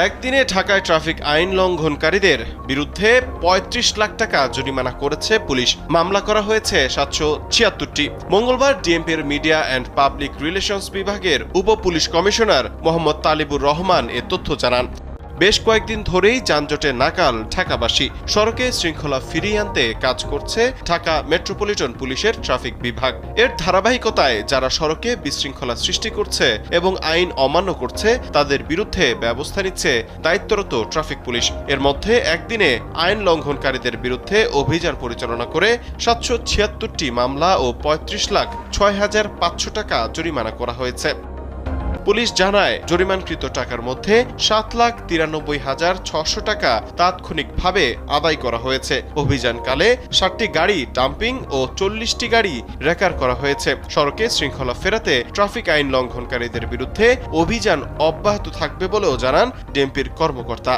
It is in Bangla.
একদিনে ঢাকায় ট্রাফিক আইন লঙ্ঘনকারীদের বিরুদ্ধে ৩৫ লাখ টাকা জরিমানা করেছে পুলিশ। মামলা করা হয়েছে ৭৭৬টি। মঙ্গলবার ডিএমপির মিডিয়া অ্যান্ড পাবলিক রিলেশনস বিভাগের উপ পুলিশ কমিশনার মোহাম্মদ তালিবুর রহমান এ তথ্য জানান। বেশ কয়েকদিন ধরেই যানজটে নাকাল ঢাকাবাসী। সড়কে শৃঙ্খলা ফিরিয়ে আনতে কাজ করছে ঢাকা মেট্রোপলিটন পুলিশের ট্রাফিক বিভাগ। এর ধারাবাহিকতায় যারা সড়কে বিশৃঙ্খলা সৃষ্টি করছে এবং আইন অমান্য করছে তাদের বিরুদ্ধে ব্যবস্থা নিচ্ছে দায়িত্বরত ট্রাফিক পুলিশ। এর মধ্যে একদিনে আইন লঙ্ঘনকারীদের বিরুদ্ধে অভিযান পরিচালনা করে ৭৭৬টি মামলা ও ৩৫,৬৫,৫০০ টাকা জরিমানা করা হয়েছে। পুলিশ জানায়, জরিমানকৃত টাকার মধ্যে ৭,৯৩,৬০০ টাকা তাৎক্ষণিকভাবে আদায় করা হয়েছে। অভিযানকালে ৬০টি গাড়ি ডাম্পিং ও ৪০টি গাড়ি রেকার করা হয়েছে। সড়কে শৃঙ্খলা ফেরাতে ট্রাফিক আইন লঙ্ঘনকারীদের বিরুদ্ধে অভিযান অব্যাহত থাকবে বলেও জানান ডিএমপির কর্মকর্তা।